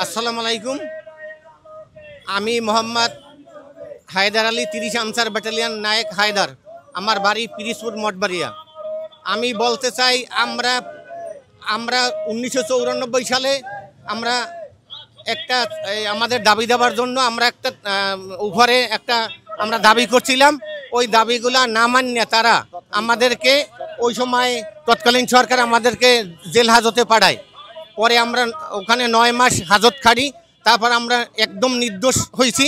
আসসালামু আলাইকুম। আমি মোহাম্মদ হায়দার আলী, 30 আনসার ব্যাটালিয়ন নায়েক হায়দার। আমার বাড়ি পিরিজপুর মঠবাড়িয়া। আমি বলতে চাই, আমরা আমরা 1994 সালে আমরা একটা আমাদের দাবি দেওয়ার জন্য আমরা একটা উপরে একটা আমরা দাবি করছিলাম। ওই দাবিগুলা না মানিয়ে তারা আমাদেরকে ওই সময় তৎকালীন সরকার আমাদেরকে জেল হাজতে পাঠায়। পরে আমরা ওখানে 9 মাস হাজত খাড়ি। তারপর আমরা একদম নির্দোষ হয়েছি।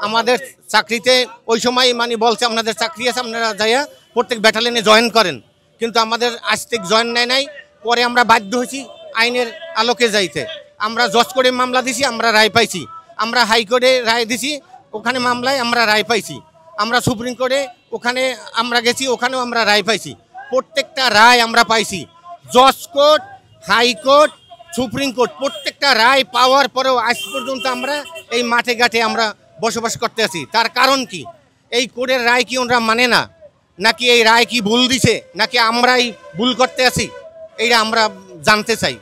আমাদের চাকরিতে ওই সময় বলছে আপনাদের চাকরি আছে, আপনারা যাইয়া প্রত্যেক ব্যাটালিয়নে জয়েন করেন, কিন্তু আমাদের আজ থেকে জয়েন নেয় নাই। পরে আমরা বাধ্য হয়েছি আইনের আলোকে যাইতে। আমরা জজ কোর্টে মামলা দিছি, আমরা রায় পাইছি। আমরা হাইকোর্টে রায় দিছি, ওখানে মামলায় আমরা রায় পাইছি। আমরা সুপ্রিম কোর্টে ওখানে আমরা গেছি, ওখানেও আমরা রায় পাইছি। প্রত্যেকটা রায় আমরা পাইছি। জজ কোর্ট, হাইকোর্ট, সুপ্রিম কোর্ট প্রত্যেকটা রায় পাওয়ার পরেও আজ পর্যন্ত আমরা এই মাঠে ঘাটে আমরা বসবাস করতে আছি। তার কারণ কি? এই কোর্টের রায় কি ওনারা মানে না, নাকি এই রায় কি ভুল দিছে, নাকি আমরাই ভুল করতে আছি? এইটা আমরা জানতে চাই।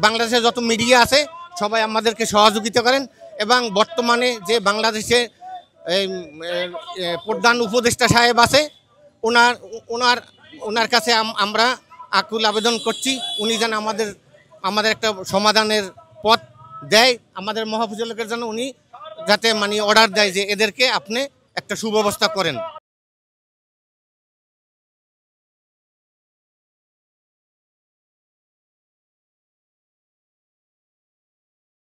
বাংলাদেশে যত মিডিয়া আছে সবাই আমাদেরকে সহযোগিতা করেন, এবং বর্তমানে যে বাংলাদেশে প্রধান উপদেষ্টা সাহেব আছে, ওনার কাছে আমরা আকুল আবেদন করছি, উনি যেন আমাদের একটা সমাধানের পথ দেয়। আমাদের মহাপরিচালকের জন্য উনি যাতে অর্ডার দেয় যে এদেরকে আপনি একটা সুব্যবস্থা করেন।